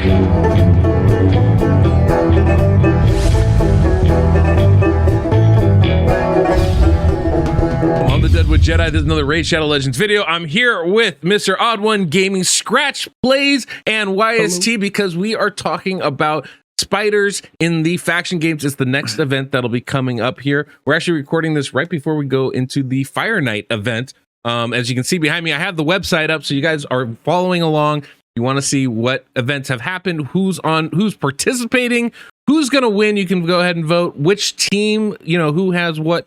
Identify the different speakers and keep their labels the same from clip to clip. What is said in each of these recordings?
Speaker 1: On the DeadwoodJedi, this is another Raid Shadow Legends video. I'm here with Mr. OddOneGaming, Skratch Plays, and YST because we are talking about spiders in the faction games. It's the next event that'll be coming up here. We're actually recording this right before we go into the Fire Night event. As you can see behind me, I have the website up, so you guys are following along. You want to see what events have happened, who's participating, who's going to win. You can go ahead and vote which team, who has what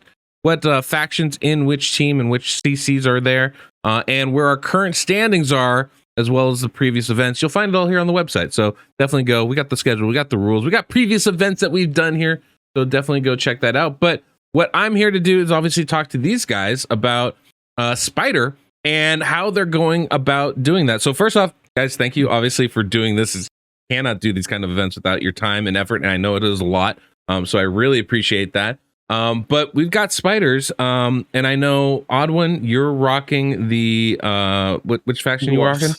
Speaker 1: factions in which team and which CCs are there, and where our current standings are, as well as the previous events. You'll find it all here on the website, so definitely go. We got the schedule, we got the rules, we got previous events that we've done here, so definitely go check that out. But what I'm here to do is obviously talk to these guys about Spider and how they're going about doing that. So first off, guys, thank you obviously for doing this. You cannot do these kind of events without your time and effort, and I know it is a lot, so I really appreciate that. But we've got spiders, and I know OddOne, you're rocking the which faction you rocking?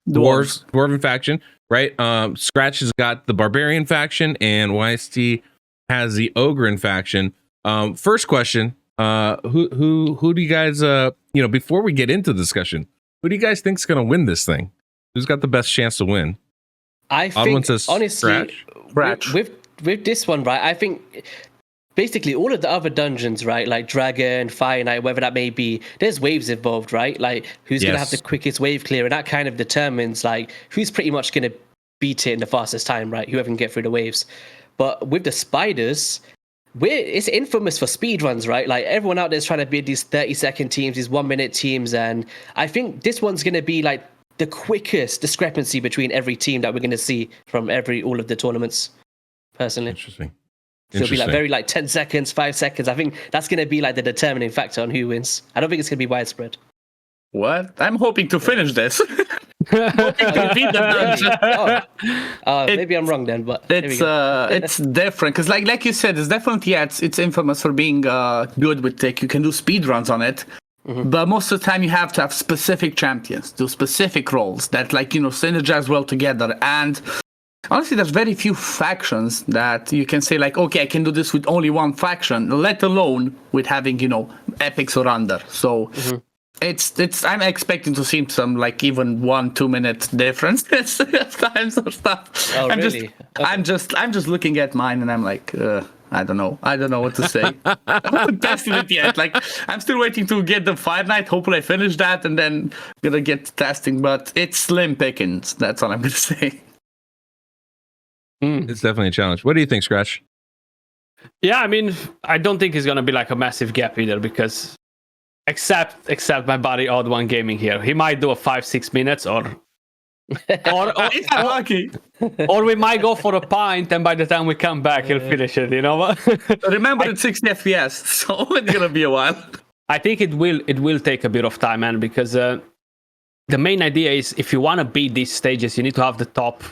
Speaker 1: Dwarven faction, right? Skratch has got the barbarian faction, and YST has the ogre faction. First question, who do you guys before we get into the discussion, who do you guys think is going to win this thing? Who's got the best chance to win?
Speaker 2: I think honestly,
Speaker 1: Skratch.
Speaker 2: With this one, right? I think basically all of the other dungeons, right, like Dragon, Fire Night, whatever that may be, there's waves involved, right? Like who's going to have the quickest wave clear, and that kind of determines like who's pretty much going to beat it in the fastest time, right? Whoever can get through the waves. But with the spiders, it's infamous for speed runs, right? Like everyone out there is trying to beat these 30-second teams, these 1-minute teams, and I think this one's going to be like the quickest discrepancy between every team that we're going to see from all of the tournaments. Personally,
Speaker 1: Interesting.
Speaker 2: So it'll be like very 10 seconds, 5 seconds. I think that's going to be like the determining factor on who wins. I don't think it's going to be widespread.
Speaker 3: What? I'm hoping to finish this. Hoping to beat the dungeon.
Speaker 2: Maybe I'm wrong then, but
Speaker 3: it's different because, like you said, it's definitely it's infamous for being good with tech. You can do speed runs on it, but most of the time you have to have specific champions, do specific roles that synergize well together. And honestly, there's very few factions that you can say like, okay, I can do this with only one faction, let alone with having epics or under. So it's I'm expecting to see some like even 1-2 minute difference at times or stuff.
Speaker 2: Oh, really?
Speaker 3: I'm just looking at mine and I'm like, I don't know what to say. I haven't tested it yet. Like I'm still waiting to get the Fire Night. Hopefully I finish that and then gonna get testing. But it's slim pickings. That's all I'm gonna say.
Speaker 1: It's definitely a challenge. What do you think, Skratch?
Speaker 4: Yeah, I mean, I don't think it's gonna be like a massive gap either, because except my buddy OddOneGaming here, he might do a 5-6 minutes or
Speaker 3: lucky.
Speaker 4: Or we might go for a pint, and by the time we come back, he'll finish it.
Speaker 3: Remember, it's 60 FPS, so it's gonna be a while.
Speaker 4: I think it will take a bit of time, man, because the main idea is if you want to beat these stages, you need to have the top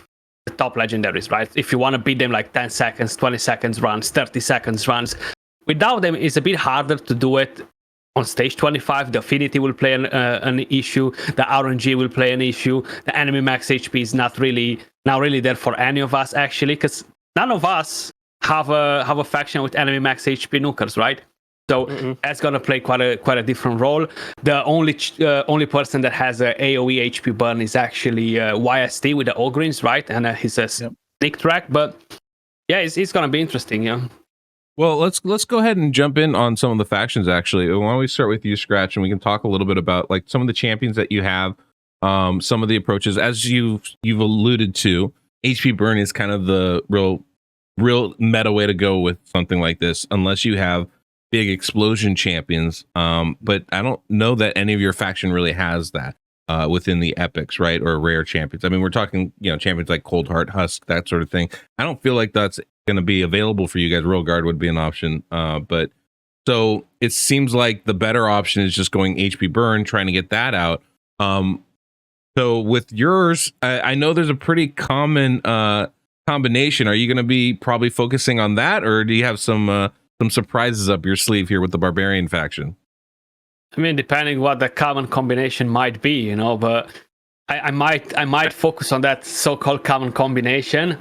Speaker 4: legendaries, right? If you want to beat them like 10 seconds, 20 seconds runs, 30 seconds runs, without them, it's a bit harder to do it. On stage 25, the affinity will play an issue. The RNG will play an issue. The enemy max HP is not really there for any of us, actually, because none of us have a faction with enemy max HP nukers, right? So that's gonna play quite a different role. The only person that has a AOE HP burn is actually YST with the Ogrins, right? And he's a sneak track, but yeah, it's gonna be interesting, yeah.
Speaker 1: Well, let's go ahead and jump in on some of the factions. Actually, why don't we start with you, Skratch, and we can talk a little bit about like some of the champions that you have, some of the approaches. As you've alluded to, HP burn is kind of the real meta way to go with something like this, unless you have big explosion champions. But I don't know that any of your faction really has that within the epics, right? Or rare champions. I mean, we're talking, champions like Cold Heart, Husk, that sort of thing. I don't feel like that's going to be available for you guys. Royal Guard would be an option. But so it seems like the better option is just going HP burn, trying to get that out. So with yours, I know there's a pretty common combination. Are you going to be probably focusing on that, or do you have some surprises up your sleeve here with the barbarian faction?
Speaker 4: I mean, depending what the common combination might be, but I might focus on that so-called common combination.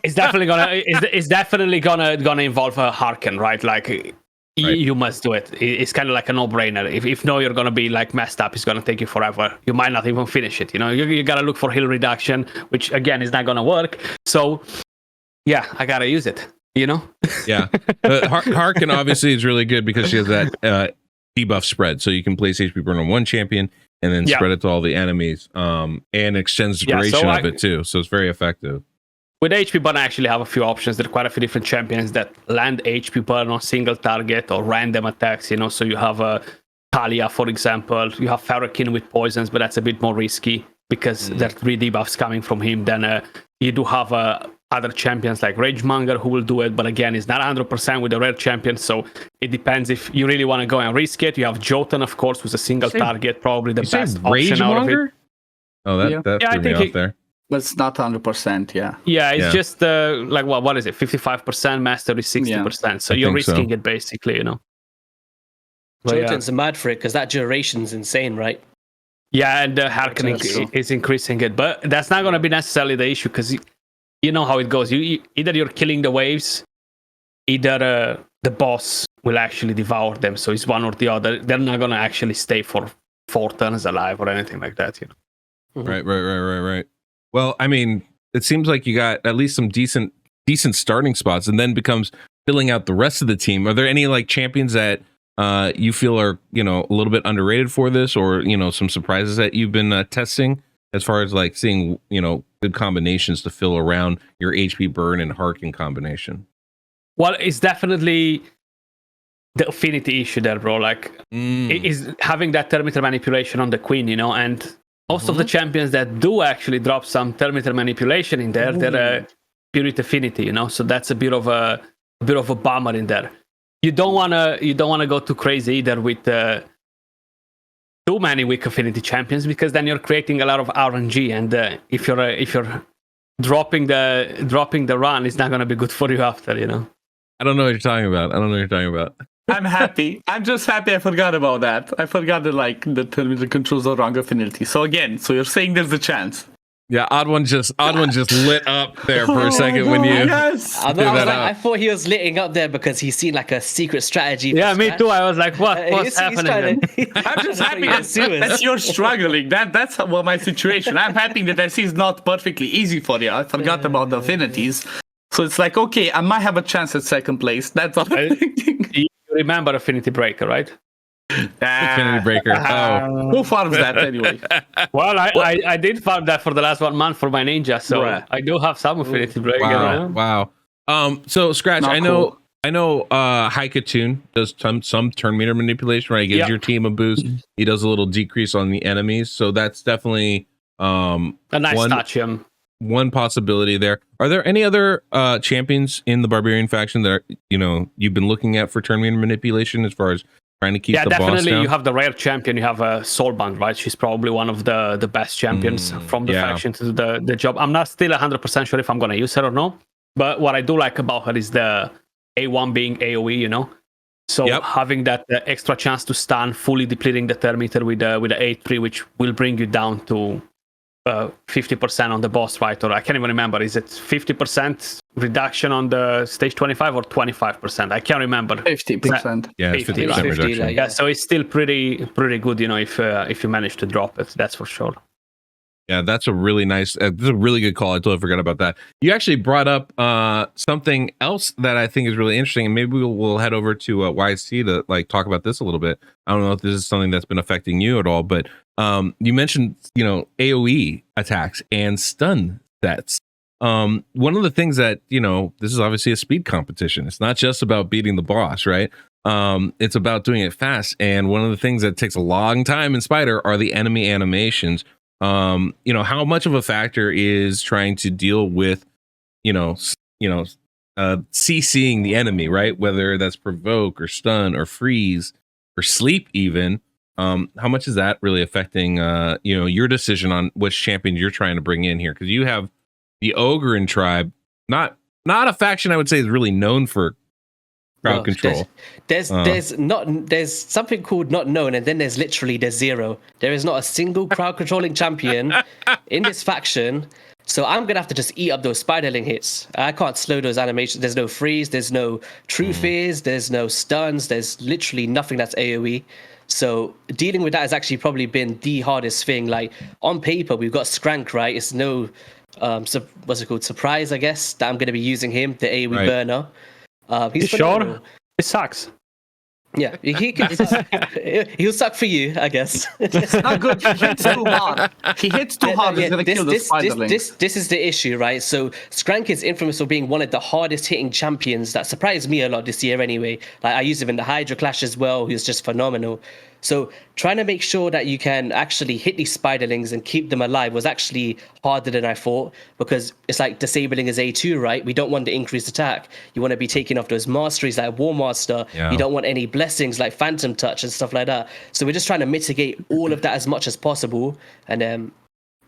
Speaker 4: It's definitely gonna involve a Harken, right? Like you must do it. It's kind of like a no-brainer. If no, you're gonna be like messed up. It's gonna take you forever. You might not even finish it. You know, you gotta look for heal reduction, which again is not gonna work. So yeah, I gotta use it. You know?
Speaker 1: Yeah. Harken obviously is really good because she has that debuff spread, so you can place HP burn on one champion and then spread it to all the enemies, and extends the duration of it too. So it's very effective.
Speaker 4: With HP burn, I actually have a few options. There are quite a few different champions that land HP burn on single target or random attacks. You know, so you have Talia, for example. You have Ferrokin with poisons, but that's a bit more risky because there are 3 debuffs coming from him. Then you do have other champions like Ragemonger who will do it, but again, it's not 100% with the rare champion, so it depends if you really want to go and risk it. You have Jotun, of course, who's a single target, probably the best option out of it.
Speaker 1: Oh, that threw me off there.
Speaker 3: But it's not 100%, yeah.
Speaker 4: Yeah, it's just like what is it? 55%, mastery 60%. So you're risking it basically, you know.
Speaker 2: Jotun's mad for it because that duration's insane, right?
Speaker 4: Yeah, and Harkening is increasing it, but that's not going to be necessarily the issue because you know how it goes. Either you're killing the waves, either the boss will actually devour them. So it's one or the other. They're not going to actually stay for 4 turns alive or anything like that, you know.
Speaker 1: Right. Well, I mean, it seems like you got at least some decent starting spots, and then becomes filling out the rest of the team. Are there any like champions that you feel are, you know, a little bit underrated for this, or, you know, some surprises that you've been testing as far as like seeing, you know, good combinations to fill around your HP burn and Harken combination?
Speaker 4: Well, it's definitely the affinity issue there, bro. Like, it is having that Terminator manipulation on the queen, you know, and most of the champions that do actually drop some Terminator manipulation in there, they're Spirit Affinity, you know, so that's a bit of a bummer in there. You don't wanna go too crazy either with too many weak affinity champions, because then you're creating a lot of RNG, and if you're dropping the run, it's not gonna be good for you after, you know.
Speaker 1: I don't know what you're talking about.
Speaker 3: I'm happy. I'm just happy I forgot about that. I forgot that like the Terminator controls the wrong affinity. So you're saying there's a chance.
Speaker 1: Yeah, OddOne just lit up there for a second when you.
Speaker 3: Yes.
Speaker 2: I thought he was litting up there because he's seen like a secret strategy.
Speaker 4: Yeah, me too. I was like, what's happening?
Speaker 3: I'm just happy that you're struggling. That's my situation. I'm happy that I see it's not perfectly easy for you. I forgot about the affinities. So it's like, okay, I might have a chance at second place. That's all I'm thinking.
Speaker 4: You remember Affinity Breaker, right?
Speaker 1: Affinity Breaker.
Speaker 3: Who farms that anyway?
Speaker 4: Well, I did farm that for the last 1 month for my ninja, so I do have some Affinity Breaker.
Speaker 1: Wow. So Skratch, I know Haikatoon does some turn meter manipulation, right? He gives your team a boost. He does a little decrease on the enemies, so that's definitely
Speaker 4: a nice touch.
Speaker 1: One possibility there. Are there any other champions in the Barbarian faction that you've been looking at for turn meter manipulation as far as trying to keep the boss down? Yeah, definitely.
Speaker 4: You have the rare champion. You have Soulbound, right? She's probably one of the best champions from the faction to do the job. I'm not still 100% sure if I'm going to use her or no. But what I do like about her is the A1 being AoE, you know? So having that extra chance to stun, fully depleting the Terminator with the 8-3, which will bring you down to 50% on the boss, right? Or I can't even remember. Is it 50% reduction on the stage 25 or 25%? I can't remember.
Speaker 3: 50%.
Speaker 1: Yeah, 50%
Speaker 2: right?
Speaker 1: reduction.
Speaker 2: Yeah,
Speaker 4: so it's still pretty good, you know, if you manage to drop it. That's for sure.
Speaker 1: Yeah, that's a really nice. This is a really good call. I totally forgot about that. You actually brought up something else that I think is really interesting, and maybe we'll head over to YST to like talk about this a little bit. I don't know if this is something that's been affecting you at all, but you mentioned AoE attacks and stun sets. One of the things that this is obviously a speed competition. It's not just about beating the boss, right? It's about doing it fast. And one of the things that takes a long time in Spider are the enemy animations. How much of a factor is trying to deal with CCing the enemy, right? Whether that's provoke or stun or freeze or sleep even. How much is that really affecting your decision on which champion you're trying to bring in here? Because you have the Ogre in tribe, not a faction I would say is really known for crowd control.
Speaker 2: There's something called not known, and then there's zero. There is not a single crowd controlling champion in this faction. So I'm gonna have to just eat up those spiderling hits. I can't slow those animations. There's no freeze. There's no true fears. There's no stuns. There's literally nothing that's AOE. So dealing with that has actually probably been the hardest thing. Like on paper, we've got Skrank, right? It's no what's it called? Surprise, I guess, that I'm gonna be using him, the AOE burner. He's phenomenal.
Speaker 4: Sure? It sucks.
Speaker 2: Yeah, he can suck. He'll suck for you, I guess.
Speaker 3: It's not good. He hits too hard. He hits too hard. He's gonna kill the spiderling.
Speaker 2: This is the issue, right? So Skrank is infamous for being one of the hardest hitting champions. That surprised me a lot this year anyway. Like I used him in the Hydra Clash as well. He was just phenomenal. So trying to make sure that you can actually hit these spiderlings and keep them alive was actually harder than I thought, because it's like disabling his A2, right? We don't want the increased attack. You want to be taking off those masteries like War Master.
Speaker 1: Yeah.
Speaker 2: You don't want any blessings like Phantom Touch and stuff like that. So we're just trying to mitigate all of that as much as possible. And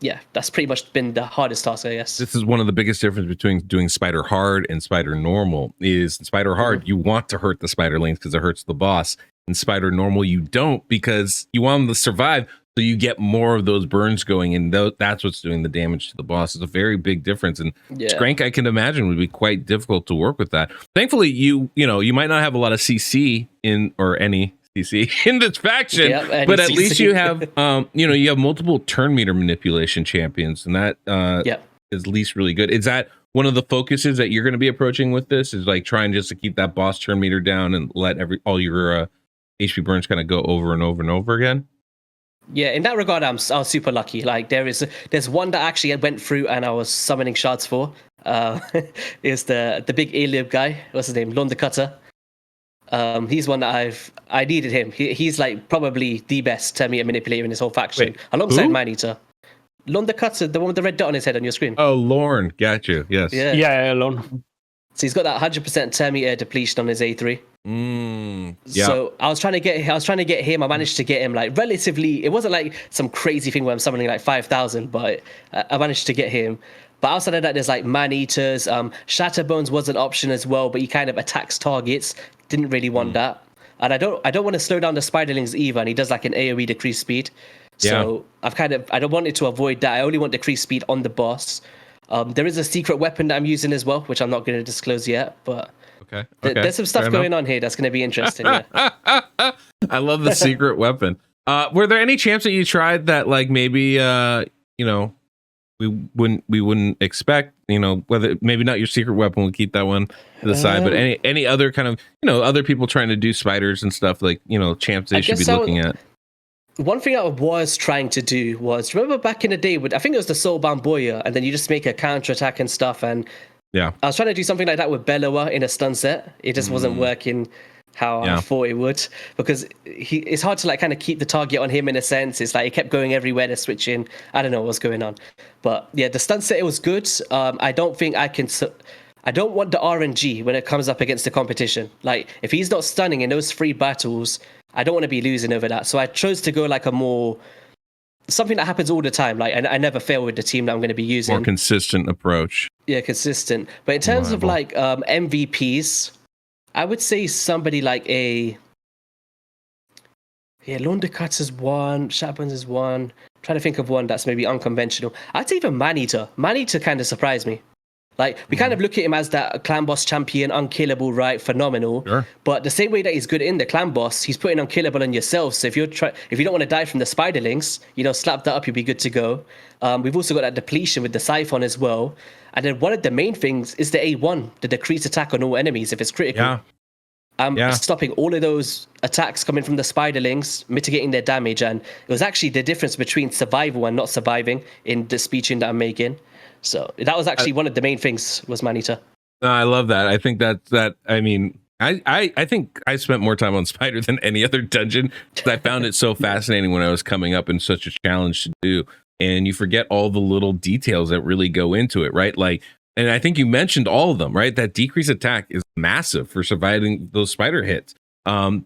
Speaker 2: yeah, that's pretty much been the hardest task, I guess.
Speaker 1: This is one of the biggest difference between doing Spider Hard and Spider Normal. Is in Spider Hard, you want to hurt the spiderlings because it hurts the boss. In Spider Normal, you don't, because you want them to survive, so you get more of those burns going, and that's what's doing the damage to the boss. It's a very big difference, and Skrank, I can imagine, would be quite difficult to work with that. Thankfully, you might not have a lot of CC or any CC in this faction, but at least you have you have multiple turn meter manipulation champions, and that is at least really good. Is that one of the focuses that you're going to be approaching with this? Is like trying just to keep that boss turn meter down and let all your HP burns kind of go over and over and over again?
Speaker 2: Yeah, in that regard, I was super lucky. Like there's one that actually I went through and I was summoning shards for. Is the big A-lib guy? What's his name? Lon the Cutter. He's one that I needed him. He's like probably the best turn meter manipulator in this whole faction, alongside Maneater. Lon the Cutter, the one with the red dot on his head on your screen.
Speaker 1: Oh, Lorne, got you. Yes.
Speaker 4: Yeah, Lorne.
Speaker 2: So he's got that 100% turn meter depletion on his A3.
Speaker 1: Yeah.
Speaker 2: So I was trying to get him. I managed to get him like relatively. It wasn't like some crazy thing where I'm summoning like 5,000, but I managed to get him. But outside of that, there's like man-eaters. Shatterbones was an option as well, but he kind of attacks targets. Didn't really want that. And I don't want to slow down the spiderlings either. And he does like an AoE decreased speed. So I don't want it to avoid that. I only want decreased speed on the boss. There is a secret weapon that I'm using as well, which I'm not going to disclose yet, but there's some stuff going on here that's going to be interesting. Yeah.
Speaker 1: I love the secret weapon. Were there any champs that you tried that like maybe we wouldn't expect? Whether maybe not your secret weapon, we'll keep that one to the side, but any other kind of other people trying to do spiders and stuff, like champs they should be looking at.
Speaker 2: One thing I was trying to do was, remember back in the day, I think it was the Soulbound Boya, and then you just make a counter attack and stuff. And I was trying to do something like that with Bellower in a stun set. It just wasn't working how I thought it would, because it's hard to like kind of keep the target on him in a sense. It's like he kept going everywhere, they're switching. I don't know what's going on, but yeah, the stun set, it was good. I don't think I can. I don't want the RNG when it comes up against the competition. Like if he's not stunning in those 3 battles, I don't want to be losing over that. So I chose to go like something that happens all the time. Like I never fail with the team that I'm going to be using.
Speaker 1: More consistent approach.
Speaker 2: Yeah, consistent. But in terms of like MVPs, I would say somebody like Londecuts is one, Shatburns is one. I'm trying to think of one that's maybe unconventional. I'd say even Maneater. Maneater kind of surprised me. Like, we kind of look at him as that clan boss champion, unkillable, right? Phenomenal. Sure. But the same way that he's good in the clan boss, he's putting unkillable on yourself. So if you don't want to die from the spiderlings, slap that up, you'll be good to go. We've also got that depletion with the Siphon as well. And then one of the main things is the A1, the decreased attack on all enemies if it's critical. Stopping all of those attacks coming from the spiderlings, mitigating their damage. And it was actually the difference between survival and not surviving in the speed tune that I'm making. So that was actually one of the main things was Maneater.
Speaker 1: I love that. I think I think I spent more time on Spider than any other dungeon, because I found it so fascinating when I was coming up and such a challenge to do. And you forget all the little details that really go into it, right? Like, and I think you mentioned all of them, right? That decreased attack is massive for surviving those spider hits.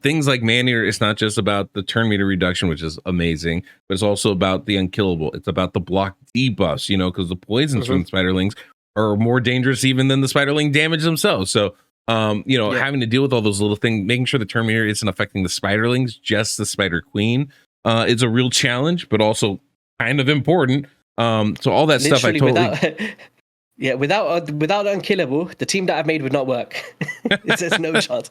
Speaker 1: Things like Maneater, it's not just about the turn meter reduction, which is amazing, but it's also about the unkillable. It's about the block debuffs, because the poisons from the spiderlings are more dangerous even than the spiderling damage themselves. So having to deal with all those little things, making sure the Terminator isn't affecting the spiderlings, just the Spider Queen, is a real challenge, but also kind of important. So all that stuff, I totally.
Speaker 2: Without Unkillable, the team that I've made would not work. There's no chance.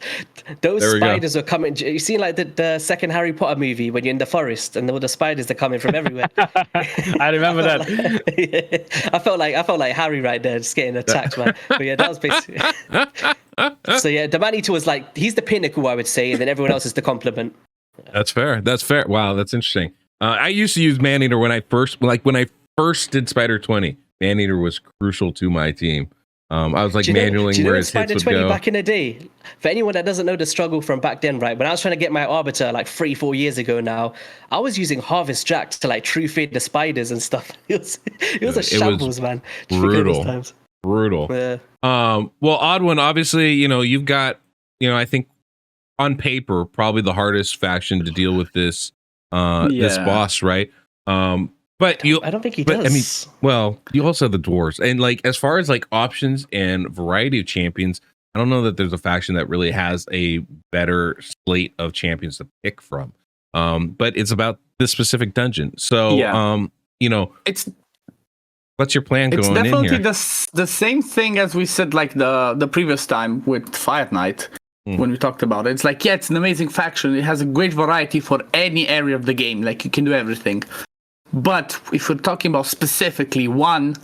Speaker 2: Those spiders are coming. You've seen like the second Harry Potter movie when you're in the forest and all the spiders are coming from everywhere.
Speaker 4: I remember that.
Speaker 2: I felt like Harry right there, just getting attacked, man. But yeah, that was basically. So yeah, the Man Eater was like, he's the pinnacle, I would say, and then everyone else is the complement.
Speaker 1: That's fair. Wow, that's interesting. I used to use Man Eater when I first did Spider 20. Man Eater was crucial to my team. I was like manualing where his hits would go.
Speaker 2: Back in the day, for anyone that doesn't know the struggle from back then, right? When I was trying to get my Arbiter like 3-4 years ago now, I was using Harvest Jack to like true fade the spiders and stuff. It was a shambles, man.
Speaker 1: Brutal.
Speaker 2: Yeah.
Speaker 1: Well, OddOne, obviously, you've got, I think on paper, probably the hardest faction to deal with this boss, right? But
Speaker 2: I don't think he does.
Speaker 1: I mean, well, you also have the dwarves, and like as far as like options and variety of champions, I don't know that there's a faction that really has a better slate of champions to pick from. But it's about this specific dungeon. So,
Speaker 3: it's
Speaker 1: what's your plan going in here?
Speaker 3: It's definitely the same thing as we said like the previous time with Fire Knight. When we talked about it, it's like, it's an amazing faction. It has a great variety for any area of the game. Like you can do everything. But if we're talking about specifically one,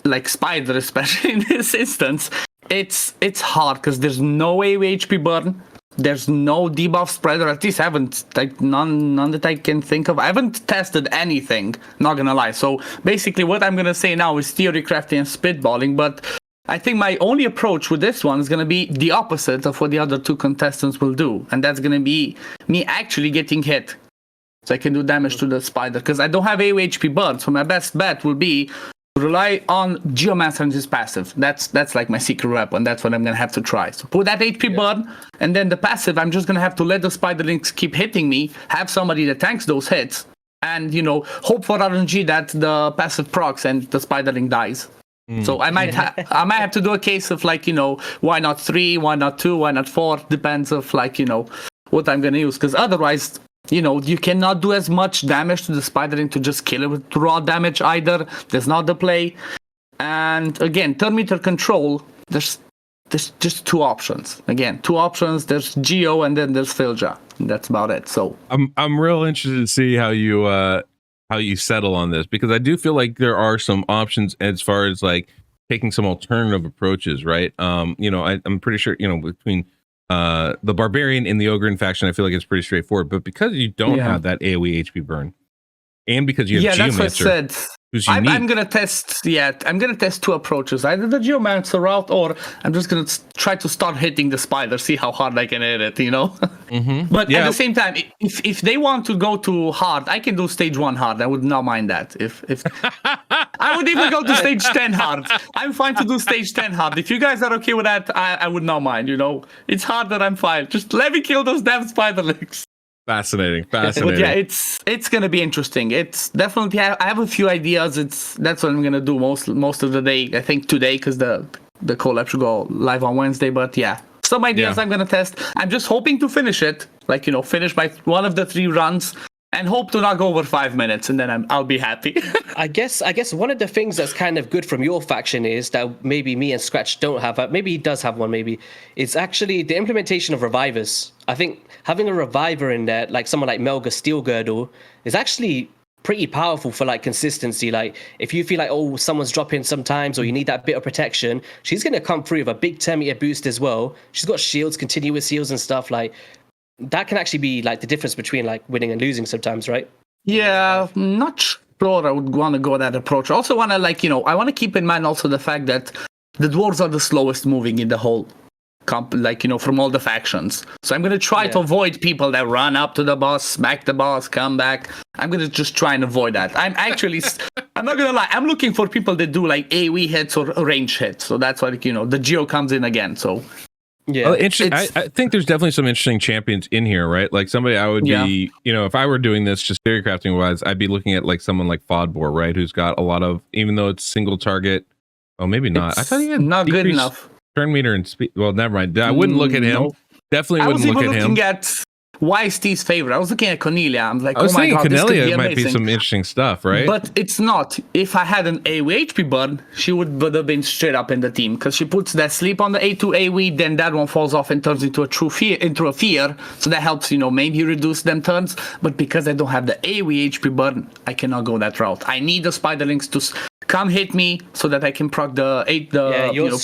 Speaker 3: like Spider, especially in this instance, it's hard because there's no AoE HP burn. There's no debuff spread, or at least I haven't, like none that I can think of. I haven't tested anything, not gonna lie. So basically what I'm gonna say now is theory crafting and spitballing, but I think my only approach with this one is gonna be the opposite of what the other two contestants will do. And that's gonna be me actually getting hit. So I can do damage to the spider because I don't have AoE HP burn. So my best bet will be to rely on Geomancer and his passive. That's like my secret weapon. That's what I'm gonna have to try. So put that HP burn, and then the passive, I'm just gonna have to let the spiderlings keep hitting me, have somebody that tanks those hits, and hope for RNG that the passive procs and the spiderling dies. So I might have to do a case of like why not 3, why not 2, why not 4? Depends of like what I'm gonna use, because otherwise. You cannot do as much damage to the spiderling to just kill it with raw damage either. There's not the play. And again, turn meter control, there's just two options. Again, two options. There's Geo and then there's Filja. That's about it. So
Speaker 1: I'm real interested to see how you settle on this, because I do feel like there are some options as far as like taking some alternative approaches, right? I'm pretty sure, between the Barbarian and the Ogryn faction, I feel like it's pretty straightforward. But because you don't have that AoE HP burn, and because you have Geomancer,
Speaker 3: that's what I said.
Speaker 1: Who's unique.
Speaker 3: I'm gonna test. I'm gonna test two approaches: either the Geomancer route, or I'm just gonna try to start hitting the spider, see how hard I can hit it. But at the same time, if they want to go to hard, I can do stage 1 hard. I would not mind that. If I would even go to stage 10 hard. I'm fine to do stage 10 hard. If you guys are okay with that, I would not mind. It's hard that I'm fine. Just let me kill those damn spiderlings.
Speaker 1: Fascinating.
Speaker 3: But yeah, it's gonna be interesting. It's definitely. I have a few ideas. That's what I'm gonna do most of the day. I think today, because the collab should go live on Wednesday. But yeah, some ideas I'm gonna test. I'm just hoping to finish it, like finish my one of the 3 runs, and hope to not go over 5 minutes, and then I'll be happy.
Speaker 2: I guess one of the things that's kind of good from your faction is that maybe me and Skratch don't have. Maybe he does have one. Maybe it's actually the implementation of revivers. I think having a reviver in there, like someone like Melga Steel Girdle, is actually pretty powerful for like consistency. Like if you feel like someone's dropping sometimes, or you need that bit of protection, she's gonna come through with a big 10-meter boost as well. She's got shields, continuous heals, and stuff like. That can actually be like the difference between like winning and losing sometimes, right?
Speaker 3: Yeah, not sure I would want to go that approach. I also want to I want to keep in mind also the fact that the dwarves are the slowest moving in the whole from all the factions. So I'm going to try to avoid people that run up to the boss, smack the boss, come back. I'm going to just try and avoid that. I'm actually, I'm not going to lie, I'm looking for people that do like AoE hits or range hits. So that's why, the Geo comes in again. So
Speaker 1: yeah, interesting. I think there's definitely some interesting champions in here, right? Like somebody I would be, if I were doing this just theory crafting wise, I'd be looking at like someone like Fodbor, right? Who's got a lot of, even though it's single target. Oh, maybe not. I thought he had
Speaker 3: not good enough.
Speaker 1: turn meter and speed. Well, never mind. I wouldn't look at him.
Speaker 3: No.
Speaker 1: Definitely
Speaker 3: I was
Speaker 1: wouldn't
Speaker 3: even
Speaker 1: look at him.
Speaker 3: looking at YST's favorite. I was looking at Cornelia. I'm like,
Speaker 1: I was
Speaker 3: oh my
Speaker 1: thinking
Speaker 3: god, this could be
Speaker 1: Cornelia might be
Speaker 3: amazing.
Speaker 1: some interesting stuff, right?
Speaker 3: But it's not. If I had an AoE HP burn, she would have been straight up in the team because she puts that sleep on the A2 AoE, then that one falls off and turns into a fear. So that helps, maybe reduce them turns. But because I don't have the AoE HP burn, I cannot go that route. I need the Spiderlings to come hit me so that I can proc the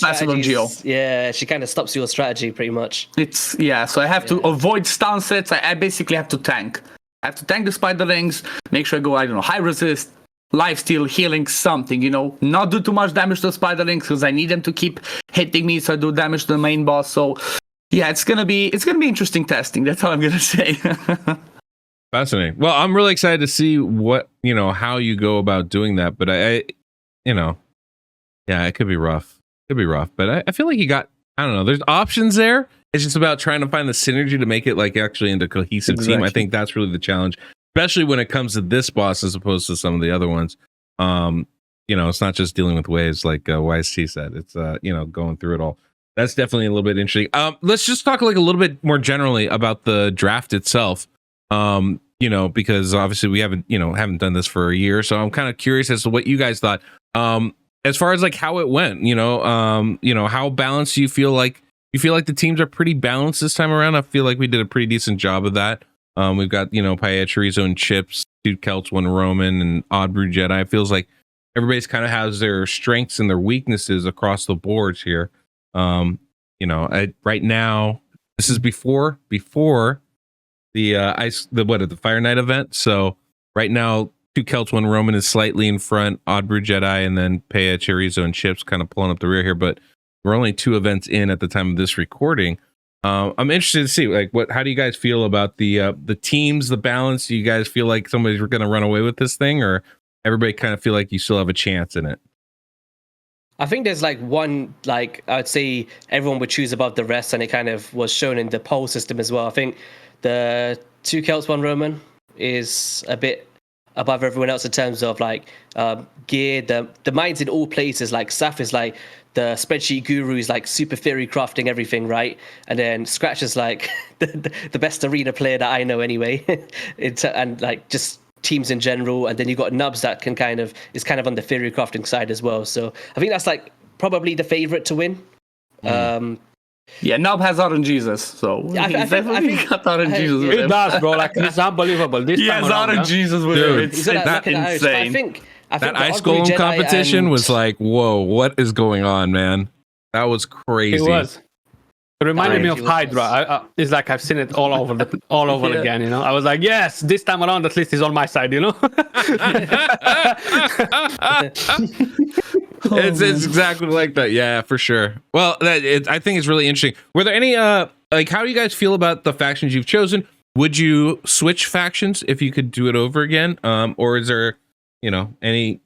Speaker 3: passive of Geo.
Speaker 2: Yeah, she kind of stops your strategy pretty much.
Speaker 3: So I have to avoid stun sets. I basically have to tank. I have to tank the Spiderlings, make sure I go, high resist, lifesteal, healing, something, not do too much damage to the Spiderlings because I need them to keep hitting me so I do damage to the main boss. So yeah, it's gonna be interesting testing. That's all I'm gonna say.
Speaker 1: Fascinating. Well, I'm really excited to see what, how you go about doing that. But it could be rough. But I feel like you got, I don't know, there's options there. It's just about trying to find the synergy to make it like actually into a cohesive team. I think that's really the challenge, especially when it comes to this boss as opposed to some of the other ones. It's not just dealing with waves like YST said. It's going through it all. That's definitely a little bit interesting. Let's just talk like a little bit more generally about the draft itself. Because obviously we haven't done this for a year, so I'm kind of curious as to what you guys thought. As far as like how it went, how balanced do you feel like? You feel like the teams are pretty balanced this time around? I feel like we did a pretty decent job of that. We've got, Paya, Chorizo, and Chips, 2 Celts, 1 Roman, and OddOneGaming. It feels like everybody's kind of has their strengths and their weaknesses across the boards here. Right now, this is before the the Fire Night event. So right now, 2 Celts, 1 Roman is slightly in front. OddOneGaming, and then Paya, Chorizo, and Chips kind of pulling up the rear here, but we're only 2 events in at the time of this recording. I'm interested to see how do you guys feel about the teams, the balance? Do you guys feel like somebody's going to run away with this thing, or everybody kind of feel like you still have a chance in it?
Speaker 2: I think there's one, I would say everyone would choose above the rest, and it kind of was shown in the poll system as well. I think the 2 Celts, 1 Roman is a bit above everyone else in terms of gear. The minds in all places. Saf is the spreadsheet guru, is super theory crafting everything, right? And then Skratch is the best arena player that I know anyway. And just teams in general. And then you got Nubs that is kind of on the theory crafting side as well. So I think that's probably the favorite to win.
Speaker 3: Yeah, Nub has RNGesus, so
Speaker 2: I think
Speaker 3: got RNGesus with him.
Speaker 4: It does, bro. It's unbelievable. This
Speaker 3: he
Speaker 4: time
Speaker 3: has RNGesus with him. It's insane.
Speaker 2: I think
Speaker 1: that Ice Golem competition was whoa, what is going on, man? That was crazy.
Speaker 4: It was. It reminded me of Hydra. It's like I've seen it all over again. I was like, yes, this time around at least he's on my side.
Speaker 1: It's exactly like that. Yeah, for sure. Well, I think it's really interesting. Were there any how do you guys feel about the factions you've chosen? Would you switch factions if you could do it over again? Or is there any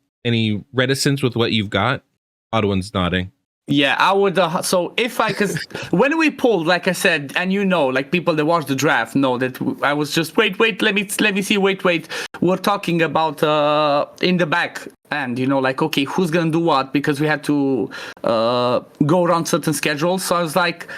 Speaker 1: reticence with what you've got? OddOne's nodding.
Speaker 3: Yeah, I would. Because when we pulled, like I said, and people that watch the draft know that I was just wait, let me see, wait. We're talking about in the back, and okay, who's gonna do what? Because we had to go around certain schedules. So I was like,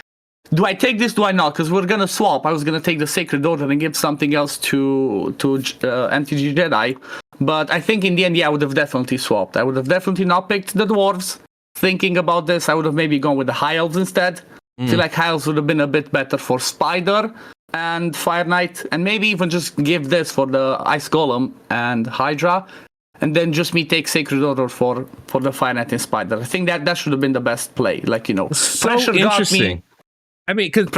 Speaker 3: do I take this? Do I not? Because we're gonna swap. I was gonna take the Sacred Order and give something else to MTGJedi. But I think in the end, I would have definitely swapped. I would have definitely not picked the dwarves. Thinking about this, I would have maybe gone with the High Elves instead. I feel like High Elves would have been a bit better for Spider and Fire Knight, and maybe even just give this for the Ice Golem and Hydra, and then just me take Sacred Order for the Fire Knight and Spider. I think that should have been the best play.
Speaker 1: So
Speaker 3: pressure
Speaker 1: interesting.
Speaker 3: Got me.
Speaker 1: I mean, because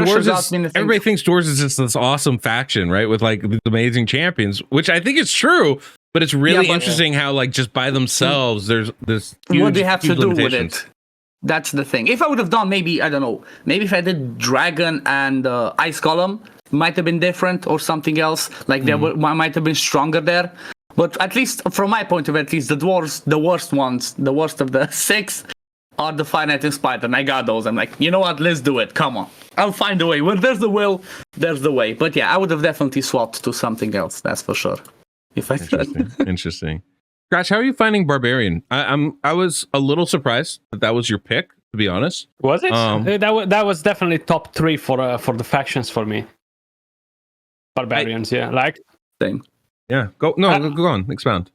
Speaker 1: everybody thinks Dwarves is just this awesome faction, right? With these amazing champions, which I think is true. But it's really interesting how just by themselves, there's this huge,
Speaker 3: what they have to do with
Speaker 1: limitations.
Speaker 3: it. That's the thing. If I would have done maybe if I did Dragon and Ice Golem, might have been different or something else. They might have been stronger there. But at least from my point of view, at least the dwarves, the worst ones, the worst of the 6 are the Fire Knight and Spider. And I got those. I'm like, you know what? Let's do it. Come on. I'll find a way. Where there's the will, there's the way. But yeah, I would have definitely swapped to something else. That's for sure. If I could.
Speaker 1: Interesting. Skratch, how are you finding Barbarian? I was a little surprised that was your pick, to be honest.
Speaker 4: Was it? That was definitely top 3 for the factions for me. Barbarians, yeah. Like
Speaker 3: Same.
Speaker 1: Yeah, go on, expound.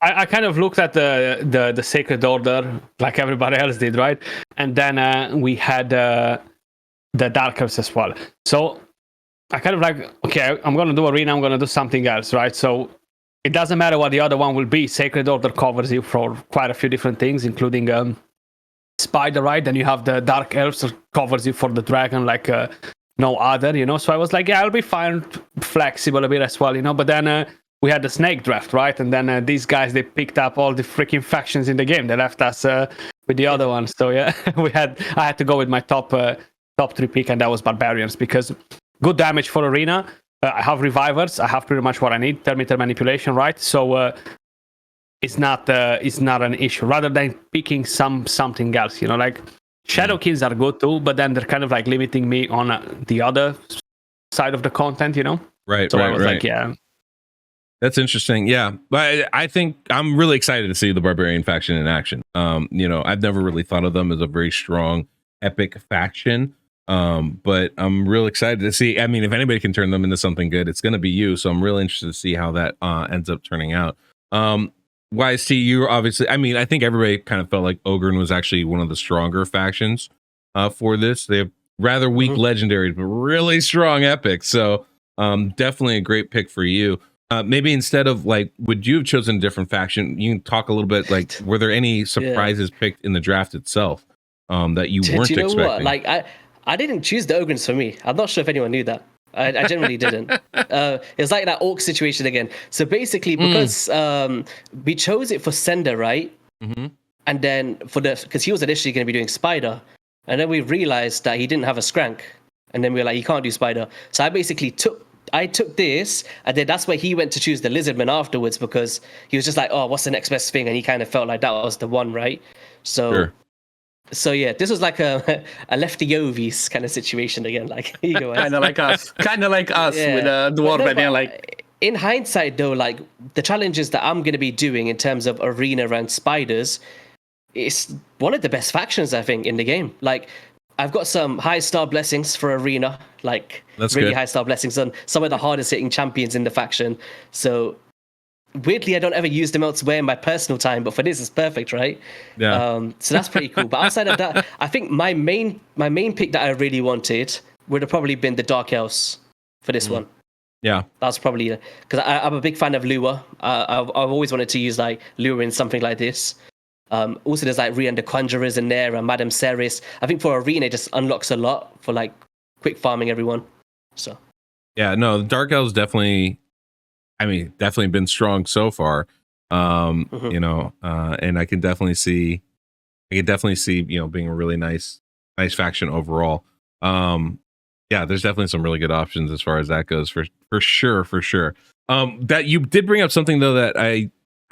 Speaker 4: I kind of looked at the Sacred Order like everybody else did, right? And then we had the Dark Elves as well. So I kind of like, okay, I'm gonna do Arena, I'm gonna do something else, right? So it doesn't matter what the other one will be. Sacred Order covers you for quite a few different things, including Spider, right? Then you have the Dark Elves that covers you for the Dragon like no other, you know? So I was like, yeah, I'll be fine, flexible a bit as well, you know? But then we had the Snake Draft, right? And then these guys, they picked up all the freaking factions in the game. They left us with the other ones. So yeah, I had to go with my top 3 pick, and that was Barbarians, because good damage for Arena. I have Revivers. I have pretty much what I need. Terminator Manipulation, right? So it's not an issue. Rather than picking something else, you know, like Shadowkins are good too, but then they're kind of like limiting me on the other side of the content, you know?
Speaker 1: Right.
Speaker 4: So
Speaker 1: right,
Speaker 4: I was
Speaker 1: right.
Speaker 4: like, yeah.
Speaker 1: That's interesting. Yeah, but I think I'm really excited to see the Barbarian faction in action. You know, I've never really thought of them as a very strong epic faction. But I'm real excited to see. I mean, if anybody can turn them into something good, it's going to be you. So I'm really interested to see how that ends up turning out. YST, you obviously, I mean, I think everybody kind of felt like Ogryn was actually one of the stronger factions for this. They have rather weak legendaries, but really strong epics. So definitely a great pick for you. Maybe instead of like, would you have chosen a different faction? You can talk a little bit, like, were there any surprises picked in the draft itself that you weren't expecting?
Speaker 2: What? Like, I didn't choose the Ogrins for me. I'm not sure if anyone knew that. I generally didn't. It's like that orc situation again. So basically, because we chose it for Senda, right? And then because he was initially going to be doing Spider, and then we realized that he didn't have a Skrank, and then we were like, he can't do Spider. So I basically took this, and then that's where he went to choose the Lizardman afterwards, because he was just like, oh, what's the next best thing? And he kind of felt like that was the one, right? So. Sure. So yeah, this was like a lefty Yovis kind of situation again, like
Speaker 3: kind of like us with a dwarf. No, like
Speaker 2: in hindsight, though, like the challenges that I'm going to be doing in terms of Arena and Spiders, it's one of the best factions I think in the game. Like I've got some high star blessings for Arena, like
Speaker 1: that's
Speaker 2: really
Speaker 1: good.
Speaker 2: High star blessings on some of the hardest hitting champions in the faction. So. Weirdly, I don't ever use them elsewhere in my personal time, but for this, it's perfect, right?
Speaker 1: Yeah.
Speaker 2: So that's pretty cool. But outside of that, I think my main pick that I really wanted would have probably been the Dark Elves for this one.
Speaker 1: Yeah.
Speaker 2: That's probably because I'm a big fan of Lua. I've always wanted to use like Lua in something like this. Also, there's like Rian the Conjurers in there and Madame Ceres. I think for Arena, it just unlocks a lot for like quick farming everyone. So.
Speaker 1: Yeah. No, the Dark Elves definitely. I mean, definitely been strong so far, you know, and I can definitely see, you know, being a really nice faction overall. Yeah, there's definitely some really good options as far as that goes for sure. That you did bring up something though that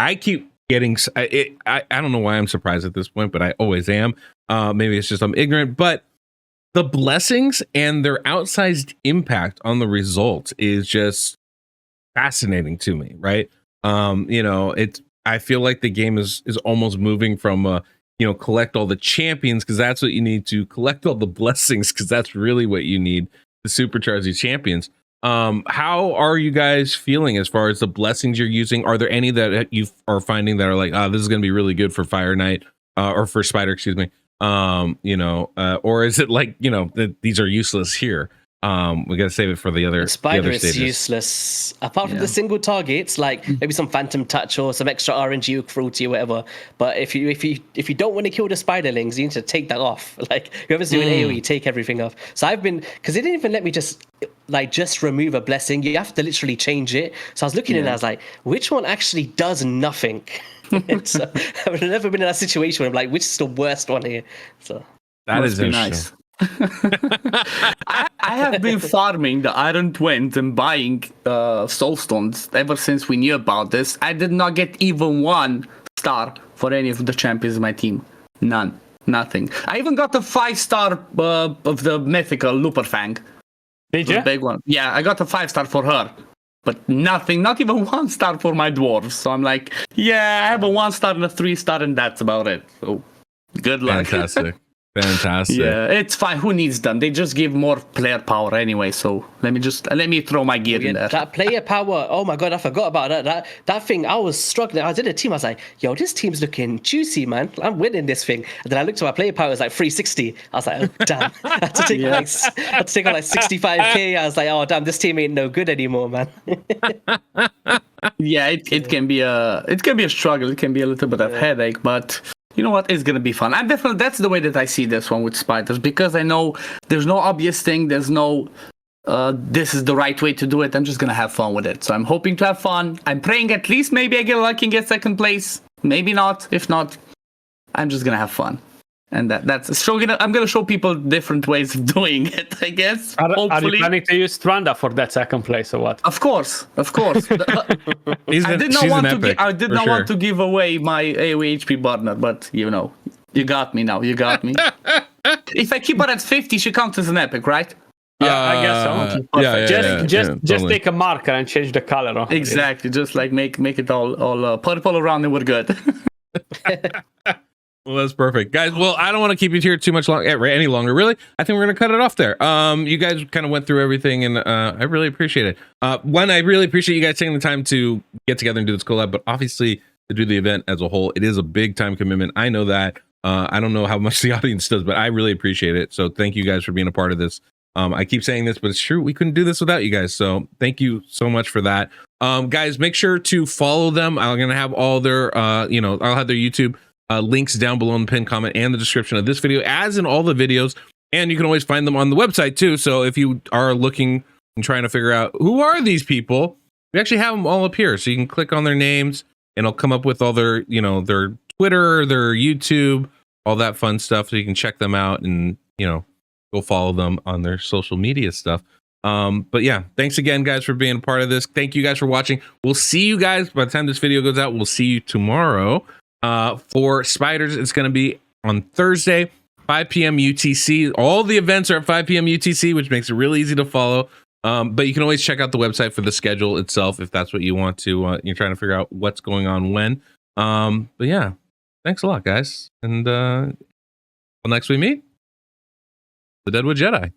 Speaker 1: I keep getting. I don't know why I'm surprised at this point, but I always am. Maybe it's just I'm ignorant, but the blessings and their outsized impact on the result is just fascinating to me, right? You know, I feel like the game is almost moving from you know, collect all the champions because that's what you need, to collect all the blessings because that's really what you need to supercharge these champions. How are you guys feeling as far as the blessings you're using? Are there any that you are finding that are like, this is going to be really good for Fire Knight or for Spider, excuse me? You know, or is it like, you know, these are useless here? We gotta save it for the other.
Speaker 2: Spider
Speaker 1: is
Speaker 2: stages. Useless. Apart from the single targets, like maybe some Phantom Touch or some extra RNG or Cruelty or whatever. But if you don't want to kill the Spiderlings, you need to take that off. Like whoever's doing AoE, take everything off. So I've been, because they didn't even let me just remove a blessing. You have to literally change it. So I was looking at it and I was like, which one actually does nothing? So I've never been in that situation where I'm like, which is the worst one here? So
Speaker 1: that is
Speaker 3: nice. I have been farming the Iron Twins and buying Soulstones ever since we knew about this. I did not get even 1 star for any of the champions in my team. None. Nothing. I even got a 5-star of the mythical Looperfang.
Speaker 4: Did you?
Speaker 3: The big one. Yeah, I got a 5-star for her. but nothing, not even 1 star for my dwarves. So I'm like, yeah, I have a 1 star and a 3 star, and that's about it. So good luck.
Speaker 1: Fantastic. Fantastic.
Speaker 3: Yeah, it's fine. Who needs them? They just give more player power anyway. So let me throw my gear in there.
Speaker 2: That player power. Oh my god, I forgot about that. That thing. I was struggling. I was in a team. I was like, yo, this team's looking juicy, man. I'm winning this thing. And then I looked at my player power. It was like 360. I was like, oh damn. I had to take I had to take on like 65k. I was like, oh damn, this team ain't no good anymore, man.
Speaker 3: Yeah, it can be a struggle. It can be a little bit of headache, but. You know what? It's gonna be fun. I'm definitely that's the way that I see this one with spiders, because I know there's no obvious thing. There's no this is the right way to do it. I'm just gonna have fun with it. So I'm hoping to have fun. I'm praying at least maybe I get lucky and get 2nd place. Maybe not. If not, I'm just gonna have fun. And that's showing. I'm gonna show people different ways of doing it. I guess.
Speaker 4: Are you planning to use Stranda for that 2nd place or what?
Speaker 3: Of course. I did not want to give away my AoE HP burner, but you got me now. You got me. If I keep her at 50, she counts as an epic, right?
Speaker 4: Yeah, I guess so.
Speaker 1: Yeah,
Speaker 4: just take a marker and change the color.
Speaker 3: Exactly. Just like make it all purple around, and we're good.
Speaker 1: Well, that's perfect, guys. Well, I don't want to keep you here too much any longer. Really, I think we're gonna cut it off there. You guys kind of went through everything, and I really appreciate it. One, I really appreciate you guys taking the time to get together and do this collab, but obviously to do the event as a whole, it is a big time commitment. I know that. I don't know how much the audience does, but I really appreciate it. So thank you guys for being a part of this. I keep saying this, but it's true. We couldn't do this without you guys. So thank you so much for that. Guys, make sure to follow them. I'm gonna have all their, I'll have their YouTube. Links down below in the pinned comment and the description of this video, as in all the videos, and you can always find them on the website too. So if you are looking and trying to figure out who are these people, we actually have them all up here, so you can click on their names and it'll come up with all their their Twitter, their YouTube, all that fun stuff, so you can check them out and go follow them on their social media stuff. But yeah, thanks again, guys, for being a part of this. Thank you guys for watching. We'll see you guys by the time this video goes out. We'll see you tomorrow. For spiders, it's going to be on Thursday, 5 p.m. UTC. All the events are at 5 p.m. UTC, which makes it really easy to follow. But you can always check out the website for the schedule itself if that's what you want to. You're trying to figure out what's going on when. But yeah, thanks a lot, guys. And until next we meet, the Deadwood Jedi.